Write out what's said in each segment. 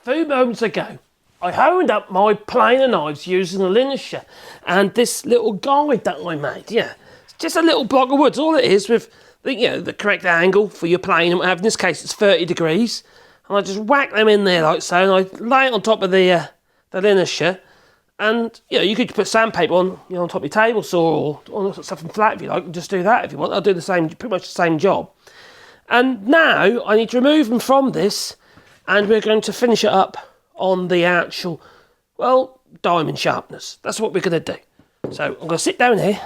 few moments ago, I honed up my planer knives using a linear and this little guide that I made. Yeah, it's just a little block of wood. All it is with the correct angle for your plane. And in this case, it's 30 degrees. And I just whack them in there like so, and I lay it on top of the linear. And you could put sandpaper on on top of your table saw or something flat if you like, and just do that if you want. I'll do pretty much the same job. And now I need to remove them from this, and we're going to finish it up on the actual, diamond sharpeners. That's what we're going to do. So I'm going to sit down here.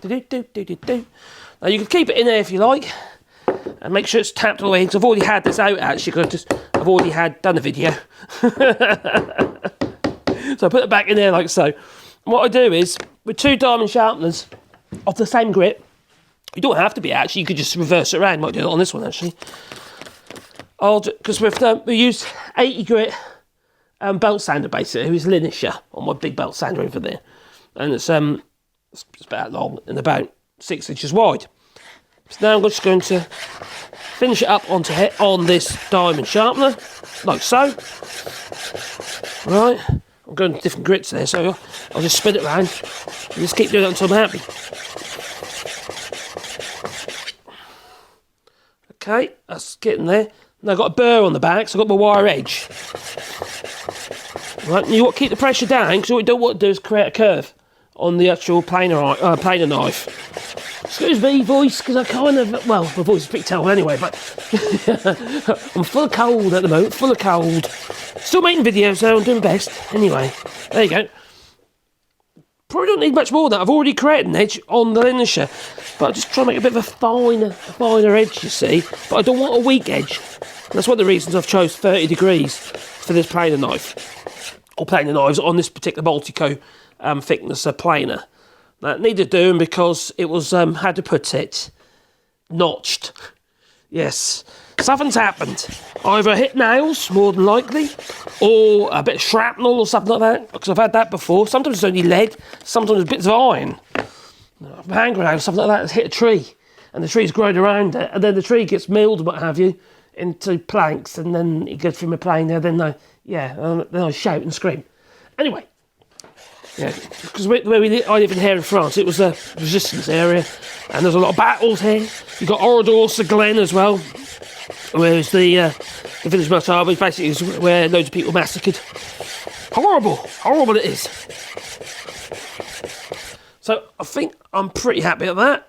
Now you can keep it in there if you like, and make sure it's tapped all the way in, because I've already had this out actually, because I've already done a video. So I put it back in there like so. And what I do is, with 2 diamond sharpeners of the same grip, you don't have to be actually, you could just reverse it around. Might do it on this one actually. Because we use 80 grit belt sander basically, it's linear on my big belt sander over there. And it's about long and about 6 inches wide. So now I'm just going to finish it up on this diamond sharpener, like so. Right. I'm going to different grits there, so I'll just spin it around and just keep doing it until I'm happy. Okay, that's getting there. Now I've got a burr on the back, so I've got my wire edge. Right, and you want to keep the pressure down, because what you don't want to do is create a curve on the actual planer knife. Excuse me, voice, because I kind of, my voice is pretty terrible anyway, but I'm full of cold at the moment, full of cold. Still making videos, so I'm doing my best. Anyway, there you go. Probably don't need much more than that. I've already created an edge on the linear, but I'm just trying to make a bit of a finer edge, you see. But I don't want a weak edge. And that's one of the reasons I've chose 30 degrees for this planer knife, or planer knives on this particular Multico thickness planer. That needed doing because it was, how to put it, notched. Yes, something's happened. Either hit nails, more than likely, or a bit of shrapnel or something like that, because I've had that before. Sometimes it's only lead, sometimes it's bits of iron. A hand grenade or something like that has hit a tree, and the tree's grown around it, and then the tree gets milled and what have you into planks, and then it goes through my plane there, then I shout and scream. Anyway. Yeah, because I live in here in France, it was a resistance area, and there's a lot of battles here. You've got Oradour Glen as well, whereas the village Martaba basically is where loads of people massacred. Horrible it is. So I think I'm pretty happy at that.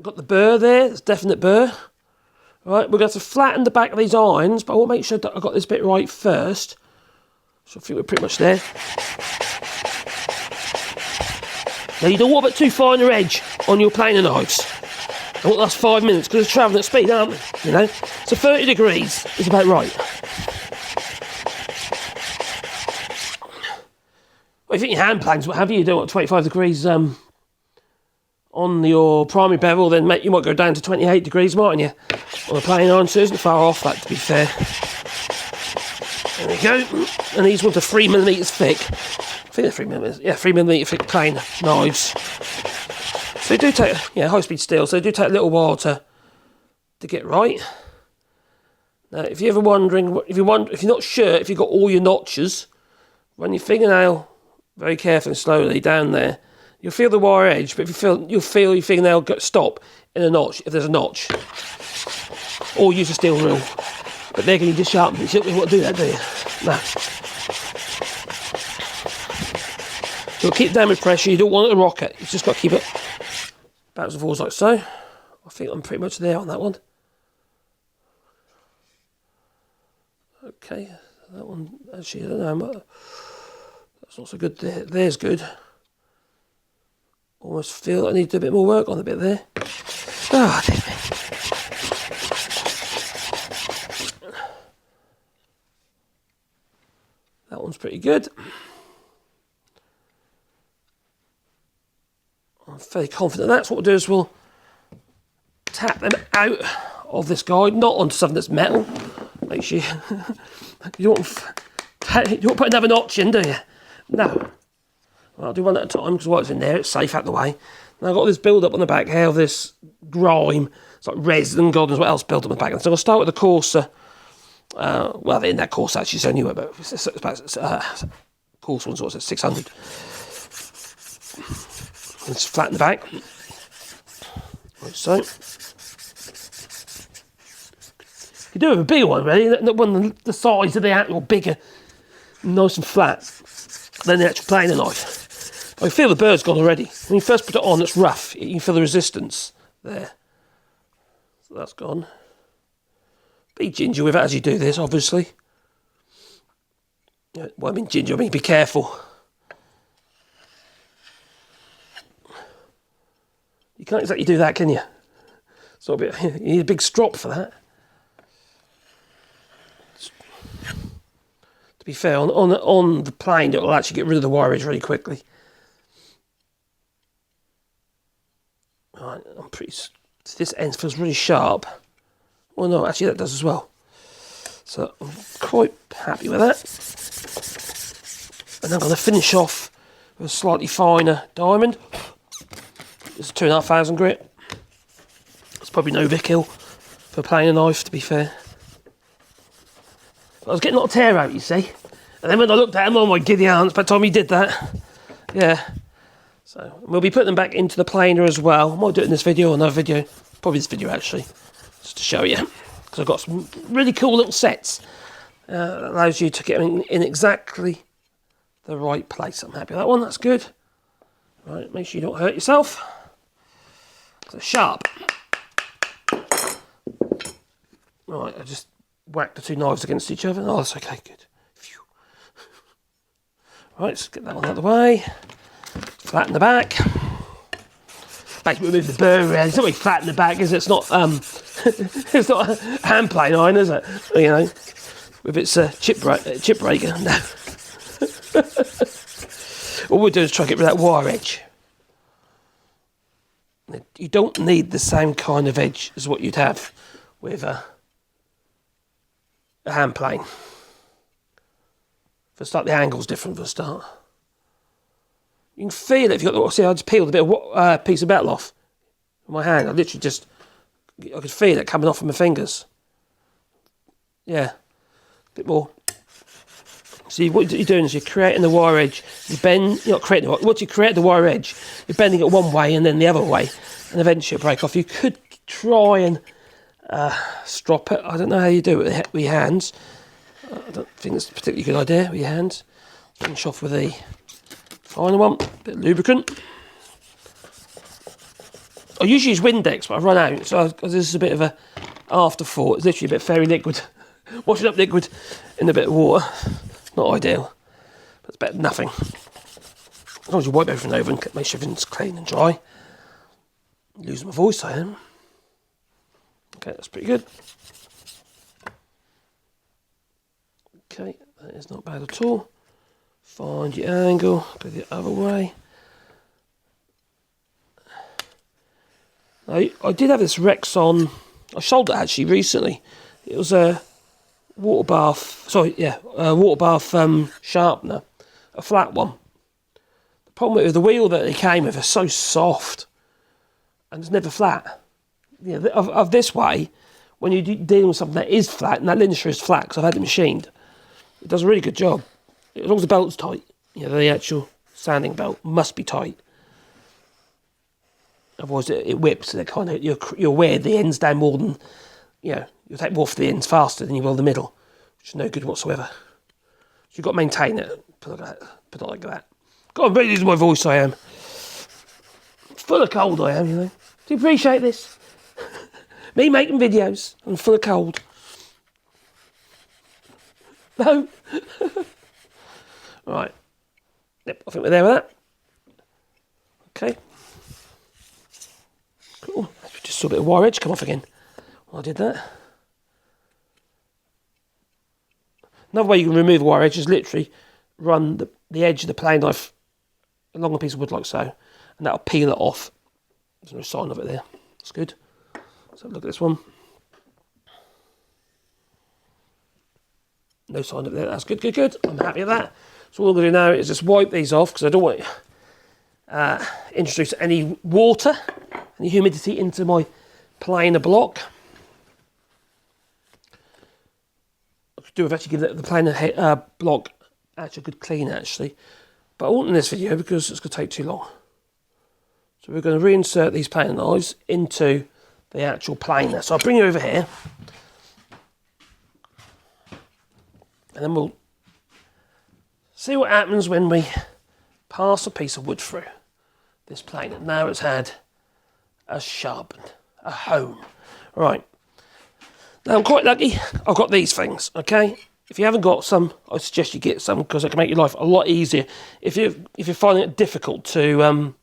Got the burr there, it's definite burr. Right, we're going to flatten the back of these irons, but I want to make sure that I got this bit right first. So I think we're pretty much there. Now you don't want a bit too fine an edge on your planer knives. I want the last 5 minutes because they're travelling at speed, aren't they? So 30 degrees is about right. Well, if you think your hand planes, what have you, don't want 25 degrees on your primary bevel, then you might go down to 28 degrees, mightn't you? On a planer iron, so it isn't far off that, to be fair. There we go. And these ones are 3mm thick. I think they're 3mm. Yeah, 3mm thick planer knives. So they do take, high-speed steel. So they do take a little while to get right. Now, if you're ever wondering, if you're not sure if you've got all your notches, run your fingernail very carefully and slowly down there. You'll feel the wire edge, but you'll feel your fingernail stop in a notch if there's a notch. Or use a steel rule. But they're going to just sharpen it. You don't want to do that, do you? No. You'll keep down with pressure. You don't want it to rocket. You've just got to keep it backwards and forwards like so. I think I'm pretty much there on that one. Okay, that one actually, I don't know. That's not so good there. There's good. Almost feel I need to do a bit more work on the bit there. Ah, dear me. That one's pretty good. I'm fairly confident that's what we'll do is we'll tap them out of this guide, not onto something that's metal. Make sure you don't put another notch in, do you? No. Well, I'll do one at a time because while it's in there, it's safe out the way. Now I've got this build up on the back here of this grime. It's like resin, God knows what else built up on the back. So I'll start with the coarser Well, in that course actually it's only about course one's what's it, 600. Let's flatten the back, like so. You do have a bigger one, really. One the size of the actual bigger, nice and flat, than the actual planer knife. I feel the bird's gone already. When you first put it on, it's rough. You can feel the resistance there. So that's gone. Be ginger with it as you do this, obviously. Well, I mean ginger, I mean be careful. You can't exactly do that, can you? So a bit, you need a big strop for that. To be fair, on the plane, it will actually get rid of the wire edge really quickly. Right, I'm pretty. This end feels really sharp. Well, no, actually that does as well. So I'm quite happy with that. And I'm going to finish off with a slightly finer diamond. It's a 2,500 grit. It's probably no Vic Hill for a planer knife, to be fair. But I was getting a lot of tear out, you see. And then when I looked at him, oh my giddy aunts, by the time he did that. Yeah. So we'll be putting them back into the planer as well. I might do it in this video or another video. Probably this video, actually. Just to show you. Because I've got some really cool little sets. That allows you to get them in exactly the right place. I'm happy with that one. That's good. Right, make sure you don't hurt yourself. So sharp. Right, I just whacked the two knives against each other. Oh, that's okay, good. Phew. Right, let's get that one out of the way. Flatten the back. Basically remove the burr around. It's not really flatten the back, is it? It's not it's not a hand plane iron, is it? You know, with its chip breaker. No. All we're doing is try to get rid of that wire edge. You don't need the same kind of edge as what you'd have with a hand plane. For a start, the angle's different for a start. You can feel it if you've got the... See, I just peeled a bit of piece of metal off with my hand. I literally just... I could feel it coming off of my fingers. Yeah. A bit more. See, what you're doing is you're creating the wire edge. You bend... You're not creating the... Once you create the wire edge, you're bending it one way and then the other way. And eventually it'll break off. You could try and strop it. I don't know how you do it with your hands. I don't think that's a particularly good idea with your hands. Finish off with the final one. Bit of lubricant. I usually use Windex, but I've run out. So this is a bit of a afterthought. It's literally a bit of fairy liquid. Washing up liquid in a bit of water. Not ideal. But it's better than nothing. As long as you wipe everything over and make sure everything's clean and dry. Losing my voice, I am. Okay, that's pretty good. Okay, that is not bad at all. Find your angle, go the other way. I did have this Rexon, I sold it actually recently. It was a water bath, water bath sharpener, a flat one. The problem with the wheel that it came with is so soft and it's never flat. Yeah, of this way, when you're dealing with something that is flat, and that linear is flat because I've had it machined, it does a really good job. As long as the belt's tight, the actual sanding belt must be tight. Otherwise, it whips. And it kind of you'll wear the ends down more than you'll take more off the ends faster than you will the middle, which is no good whatsoever. So you've got to maintain it. Put it like that. God, I'm really losing my voice. I am full of cold. I am. Do you appreciate this? Me making videos. I'm full of cold. No. Right. Yep, I think we're there with that. Okay. Cool. Just saw a bit of wire edge come off again while I did that. Another way you can remove wire edge is literally run the edge of the plane knife along a piece of wood like so, and that'll peel it off. There's no sign of it there. That's good. Let's have a look at this one. No sign of it there. That's good, good, good. I'm happy with that. So all I'm going to do now is just wipe these off because I don't want to introduce any water, any humidity into my planer block. do with actually give the planer block actually a good clean actually. But I won't in this video because it's going to take too long. So we're going to reinsert these planer knives into the actual planer. So I'll bring you over here. And then we'll see what happens when we pass a piece of wood through this planer. Now it's had a sharpen, a hone. Right. Now I'm quite lucky, I've got these things, okay? If you haven't got some, I suggest you get some because it can make your life a lot easier. If you're finding it difficult to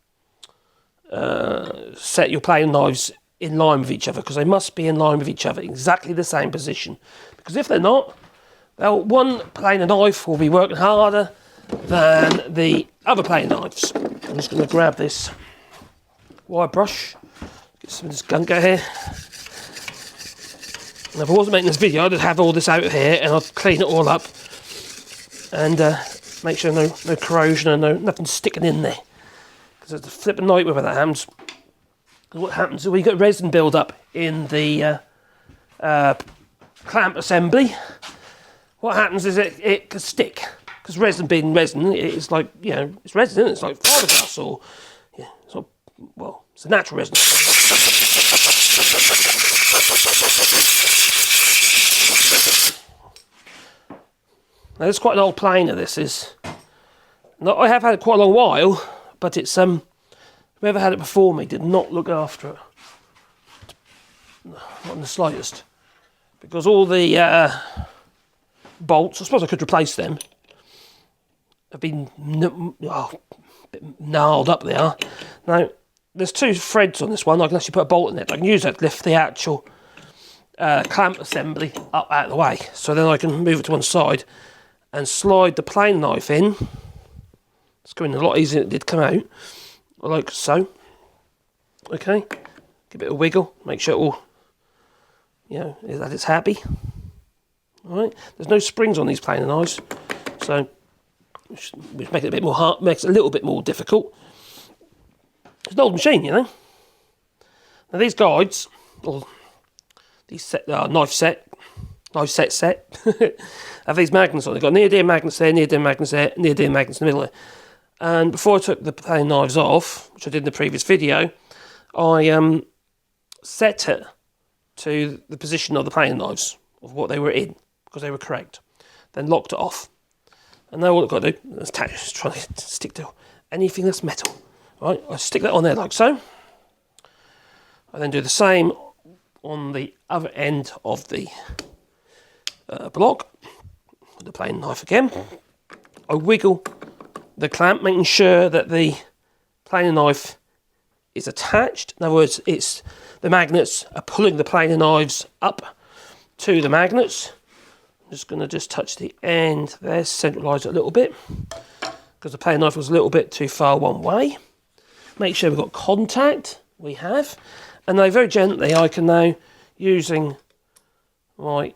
set your planer knives in line with each other, because they must be in line with each other, exactly the same position. Because if they're not, well, one planer knife will be working harder than the other planer knives. I'm just going to grab this wire brush, get some of this gunk out here. And if I wasn't making this video, I'd just have all this out here and I'd clean it all up and make sure no corrosion and nothing sticking in there. Because it's a flipping nightmare when that happens. Because what happens is when you get resin build up in the clamp assembly, what happens is it can stick. Because resin being resin, it's like, you know, it's resin, isn't it? It's like fiberglass or, yeah, it's not, well, it's a natural resin. Now, this is quite an old planer, this is. Now, I have had it quite a long while, but it's, whoever had it before me did not look after it. Not in the slightest. Because all the bolts, I suppose I could replace them, have been a bit gnarled up there. Now, there's two threads on this one. I can actually put a bolt in it. I can use that to lift the actual clamp assembly up out of the way. So then I can move it to one side and slide the planer knife in. It's going a lot easier than it did come out, like so. Okay, give it a wiggle, make sure it all, you know, that it's happy. All right, there's no springs on these planer knives, so which make it a bit more hard, makes it a little bit more difficult. It's an old machine, you know. Now these guides, or these knife set, have these magnets on. They've got neodymium magnets there, neodymium magnets there, neodymium magnets in the middle there. And before I took the planer knives off, which I did in the previous video, I set it to the position of the planer knives, of what they were in, because they were correct. Then locked it off. And now all I've got to do is try to stick to anything that's metal. Right, I stick that on there like so. I then do the same on the other end of the block with the planer knife again. I wiggle the clamp, making sure that the planer knife is attached. In other words, it's the magnets are pulling the planer knives up to the magnets. I'm just going to touch the end there, centralise it a little bit, because the planer knife was a little bit too far one way. Make sure we've got contact. We have. And now very gently I can now, using my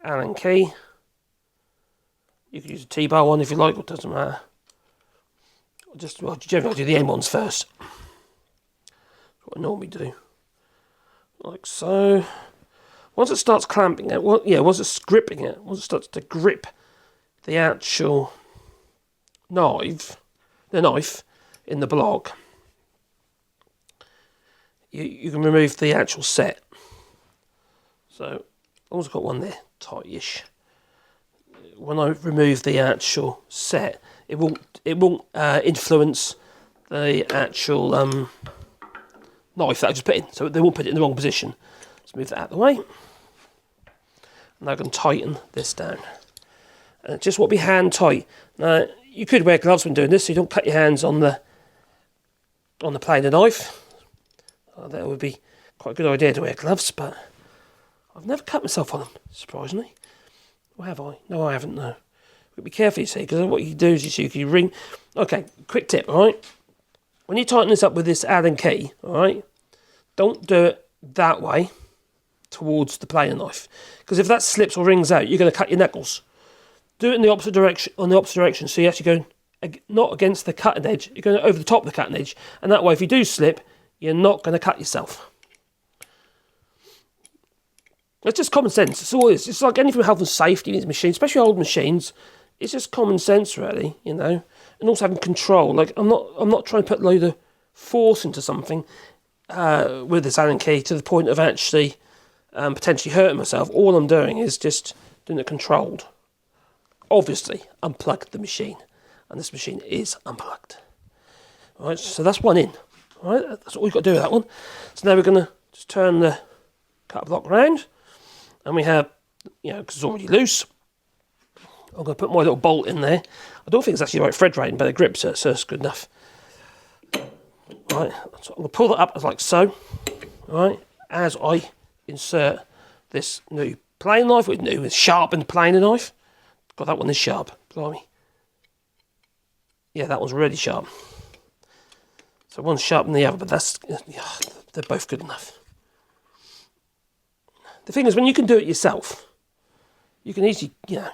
Allen key, you can use a T-bar one if you like, it doesn't matter. Well, generally I do the end ones first. That's what I normally do. Like so. Once it starts clamping it, once it's gripping it, once it starts to grip the actual knife in the block, you can remove the actual set. So I've also got one there, tight-ish. When I remove the actual set, it won't influence the actual knife that I just put in, so they won't put it in the wrong position. Let's move that out of the way. Now I can tighten this down. And it just won't be hand tight. Now you could wear gloves when doing this, so you don't cut your hands on the planer knife. That would be quite a good idea to wear gloves, but I've never cut myself on them, surprisingly. Or have I? No, I haven't, no. But be careful, you see, because what you do is you ring. Okay, quick tip, all right? When you tighten this up with this Allen key, all right, don't do it that way towards the planer knife, because if that slips or rings out, you're going to cut your knuckles. Do it in the opposite direction, so you're actually going not against the cutting edge, you're going over the top of the cutting edge, and that way if you do slip, you're not going to cut yourself. It's just common sense. It's all it is. It's like anything with health and safety in these machines, especially old machines. It's just common sense, really, you know. And also having control. Like I'm not trying to put a load of force into something with this Allen key to the point of actually potentially hurting myself. All I'm doing is just doing it controlled. Obviously, unplugged the machine, and this machine is unplugged. All right, so that's one in. All right, that's all we've got to do with that one. So now we're going to just turn the cut block around, and we have, you know, because it's already loose, I'm going to put my little bolt in there. I don't think it's actually the right thread rating, but it grips it, so it's good enough. All right, so I'm going to pull that up as like so. All right, as I insert this new planer knife, with sharpened planer knife. God, that one is sharp. Blimey. Yeah, that one's really sharp. So one's sharper than the other, but they're both good enough. The thing is, when you can do it yourself, you can easily, you know,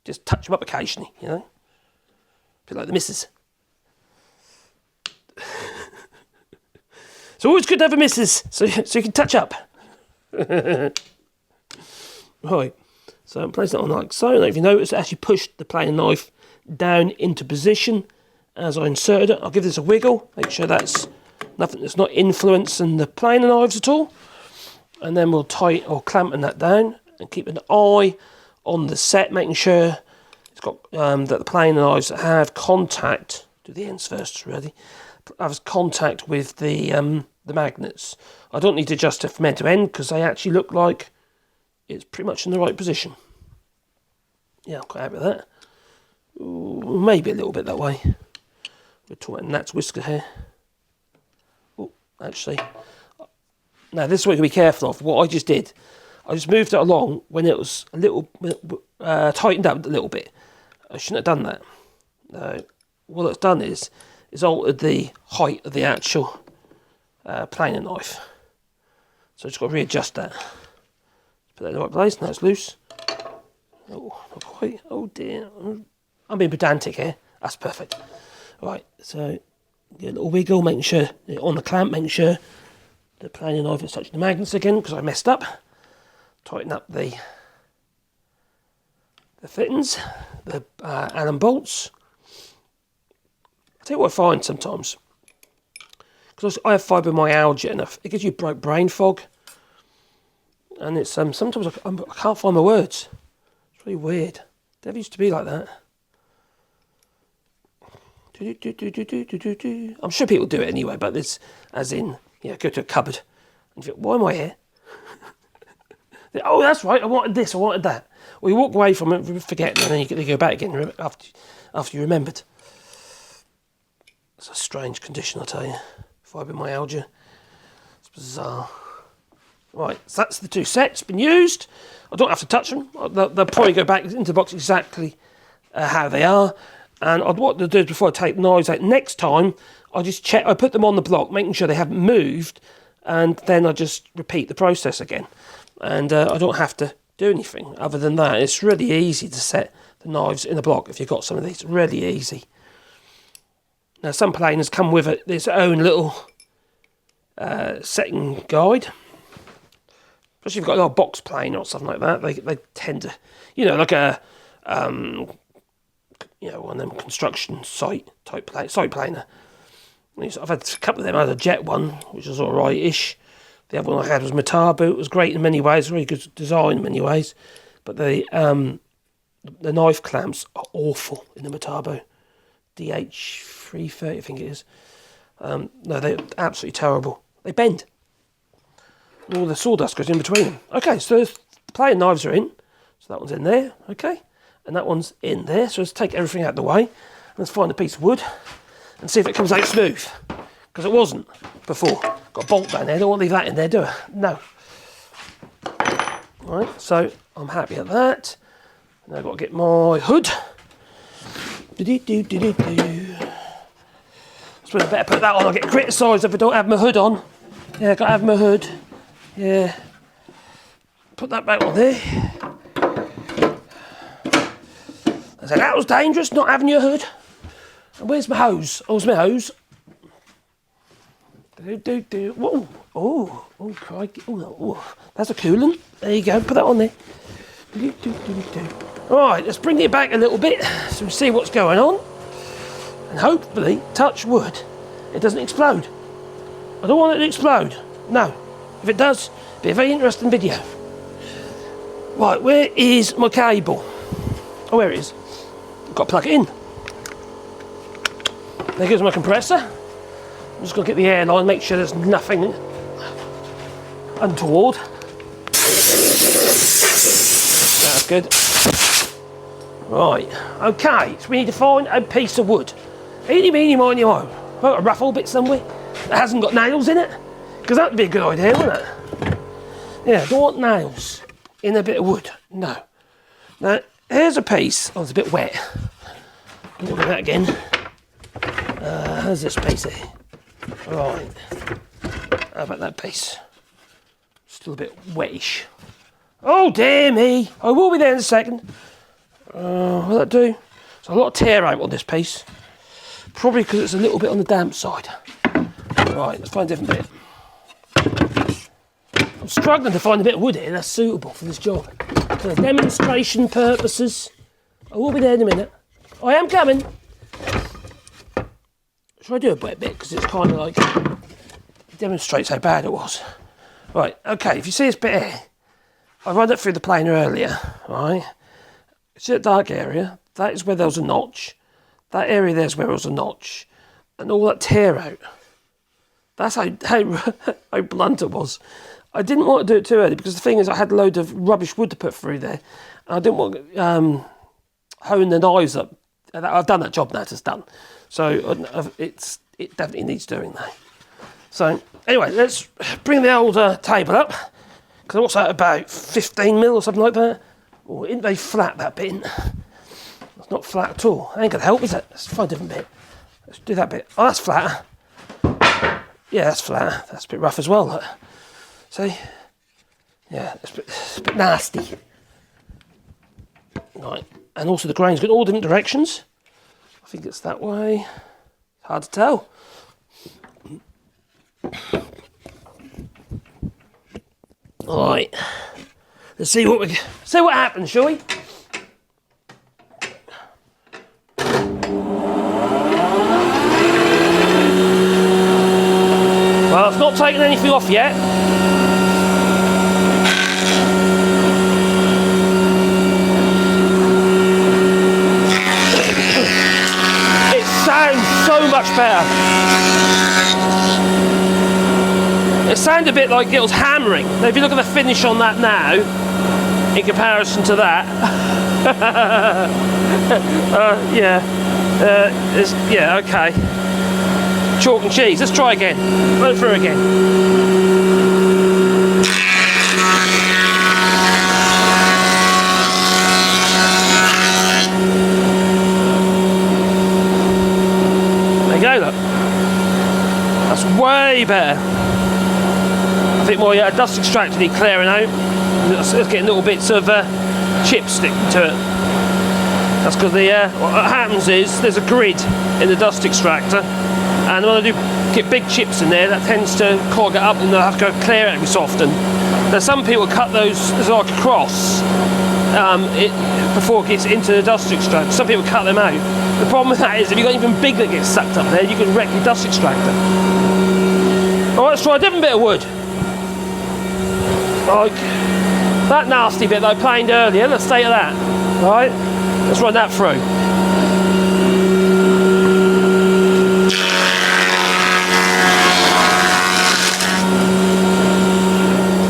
just touch them up occasionally, you know. A bit like the missus. It's always good to have a missus, so you can touch up. Right, so I'm placing it on like so. Now, if you notice, it actually pushed the planer knife down into position as I inserted it. I'll give this a wiggle, make sure that's not influencing the planer knives at all. And then we'll clamp that down and keep an eye on the set, making sure it's got that the planer knives have contact, do the ends first really, have contact with the magnets. I don't need to adjust it from end to end because they actually look like it's pretty much in the right position. Yeah, I'm quite happy with that. Ooh, maybe a little bit that way. We're talking about Nat's whisker here. Oh, actually, now this is what you can be careful of. What I just did, I just moved it along when it was a little tightened up a little bit. I shouldn't have done that. No, what it's done is altered the height of the actual planer knife. So I've just got to readjust that. Put that in the right place. Now it's loose. Oh, not quite. Oh dear. I'm being pedantic here. That's perfect. Right, so get a little wiggle, making sure on the clamp, making sure the planer knife is touching the magnets again because I messed up. Tighten up the fittings, the Allen bolts. I tell you what I find sometimes, because I have fibromyalgia and it gives you brain fog, and it's sometimes I can't find my words. It's really weird. Never used to be like that. I'm sure people do it anyway, but it's as in, go to a cupboard and you think, why am I here? Oh, that's right, I wanted this, I wanted that. Well, you walk away from it, forget, and then you go back again after you remembered. It's a strange condition, I tell you. Fibromyalgia. It's bizarre. Right, so that's the two sets, been used. I don't have to touch them. They'll probably go back into the box exactly how they are. And what I'll do is before I take the knives out next time, I just check, I put them on the block, making sure they haven't moved, and then I just repeat the process again. And I don't have to do anything other than that. It's really easy to set the knives in a block if you've got some of these. Really easy. Now, some planers come with its own little setting guide. Especially if you've got a little box planer or something like that, they tend to, like a one of them construction site planer. I've had a couple of them. I had a jet one, which was all right-ish. The other one I had was Matabu. It was great in many ways, really good design in many ways. But the knife clamps are awful in the Matabu. DH330, I think it is. No, they're absolutely terrible. They bend. All the sawdust goes in between them. Okay, so the planer knives are in. So that one's in there, okay? And that one's in there. So let's take everything out of the way. Let's find a piece of wood and see if it comes out smooth. Because it wasn't before. Got a bolt down there. Don't want to leave that in there, do I? No. Right, so I'm happy at that. Now I've got to get my hood. I suppose I better put that on. I'll get criticised if I don't have my hood on. Yeah, I've got to have my hood. Yeah. Put that back on there. I said, that was dangerous, not having your hood. And where's my hose? Oh, it's my hose. Whoa. Oh, crikey. Oh, that's a cool one. There you go, put that on there. Alright, let's bring it back a little bit so we see what's going on. And hopefully, touch wood, it doesn't explode. I don't want it to explode. No. If it does, it'll be a very interesting video. Right, where is my cable? Oh, there it is. I've got to plug it in. There goes my compressor. I'm just going to get the air line, make sure there's nothing untoward. That's good. Right, okay, so we need to find a piece of wood. Eeny, meeny, miny, mo. I've got a rough old bit somewhere that hasn't got nails in it. Because that'd be a good idea, wouldn't it? Yeah, don't want nails in a bit of wood. No. Now, here's a piece. Oh, it's a bit wet. Look at that again. How's this piece here? Right. How about that piece? Still a bit wettish. Oh, dear me. I will be there in a second. What'll that do? There's a lot of tear out on this piece. Probably because it's a little bit on the damp side. Right, let's find a different bit. I'm struggling to find a bit of wood here that's suitable for this job. For demonstration purposes. I will be there in a minute. I am coming. Should I do a wet bit? Because it's kind of like, it demonstrates how bad it was. Right, okay, if you see this bit here, I run it through the planer earlier, right? See that dark area? That is where there was a notch. That area there's where there was a notch. And all that tear out. That's how blunt it was. I didn't want to do it too early because the thing is I had a load of rubbish wood to put through there. And I didn't want to hone the knives up. I've done that job now, it's done. So it definitely needs doing now. So anyway, let's bring the old table up. Because what's that, about 15 mil or something like that? Oh, it ain't very flat, that bit. It's not flat at all. That ain't going to help, is it? Let's find a different bit. Let's do that bit. Oh, that's flat. Yeah, that's flat. That's a bit rough as well. Look. See? Yeah, it's a bit nasty. Right. And also the grain's got all different directions. I think it's that way. Hard to tell. Alright. Let's see what happens, shall we? Well, it's not taken anything off yet. It sounds so much better. It sounded a bit like it was hammering. Now, if you look at the finish on that now, in comparison to that, yeah, okay. Chalk and cheese. Let's try again. Run it through again. There you go, look. That's way better. I think my dust extractor needs clearing out. It's getting little bits of chip sticking to it. That's because what happens is there's a grid in the dust extractor, and when I do get big chips in there, that tends to clog it up, and I have to go clear it every so often. Now some people cut those as like a cross before it gets into the dust extractor. Some people cut them out. The problem with that is if you've got anything big that gets sucked up there, you can wreck your dust extractor. Alright, let's try a different bit of wood. Like that nasty bit that I planed earlier, let's stay at that. Right, let's run that through.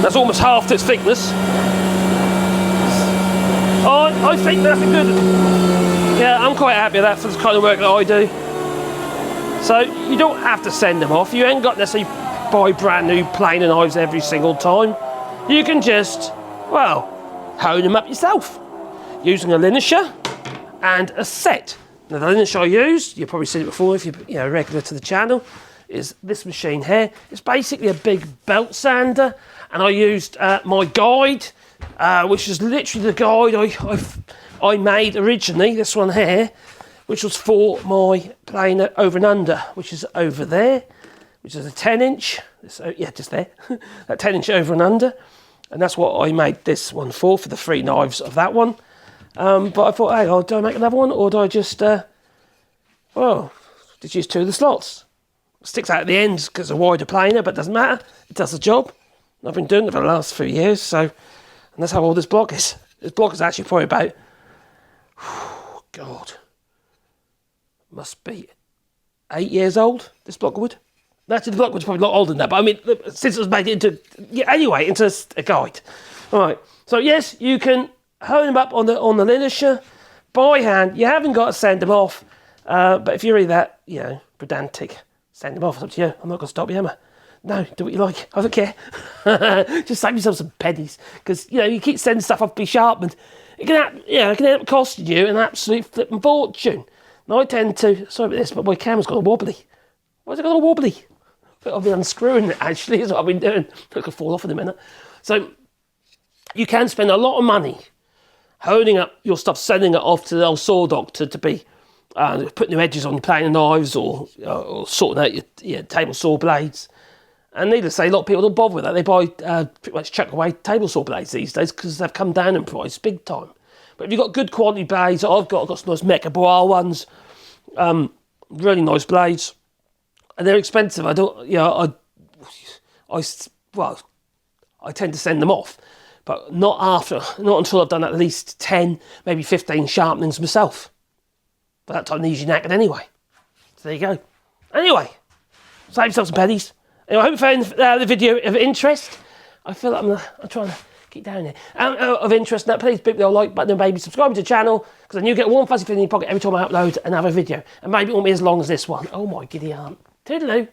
That's almost half its thickness. I think that's a good. Yeah, I'm quite happy with that for the kind of work that I do. So you don't have to send them off. You ain't got to necessarily buy brand new planer knives every single time. You can just, well, hone them up yourself using a linisher and a set. Now the linisher I use, you've probably seen it before if you're regular to the channel, is this machine here. It's basically a big belt sander, and I used my guide, which is literally the guide I made originally, this one here, which was for my planer over and under, which is over there, which is a 10-inch. So yeah, just there, that 10-inch over and under, and that's what I made this one for the 3 knives of that one. But I thought, hey, do I make another one, or do I just, just use 2 of the slots? Sticks out at the ends because it's a wider planer, but it doesn't matter. It does the job. I've been doing it for the last few years, and that's how old this block is. This block is actually probably about, God, must be 8 years old, this block wood. Actually, the block wood's probably a lot older than that, but I mean, since it was made into a guide. All right, so yes, you can hone them up on the linisher by hand. You haven't got to send them off, but if you're really that, pedantic, send them off. It's up to you. I'm not going to stop you, am I? No, do what you like. I don't care. Just save yourself some pennies, because you keep sending stuff off to be sharpened. It can end up costing you an absolute flipping fortune. Now I tend to. Sorry about this, but my camera's got a wobbly. Why's it got a wobbly? I've been unscrewing it. Actually, is what I've been doing. It could fall off in a minute. So you can spend a lot of money honing up your stuff, sending it off to the old saw doctor to be putting new edges on your planer knives, or sorting out your table saw blades. And needless to say, a lot of people don't bother with that. They buy pretty much chuck away table saw blades these days because they've come down in price big time. But if you've got good quality blades, I've got some nice Mecha Bois ones, really nice blades, and they're expensive. I tend to send them off, but not until I've done at least 10, maybe 15 sharpenings myself. By that time, they're usually knackered anyway. So there you go. Anyway, save yourself some pennies. Anyway, I hope you found the video of interest. I feel like I'm trying to keep down here. Of interest, now please beat the old like button and maybe subscribe to the channel, because then you get a warm fuzzy feeling in your pocket every time I upload another video. And maybe it won't be as long as this one. Oh my giddy aunt. Toodaloo.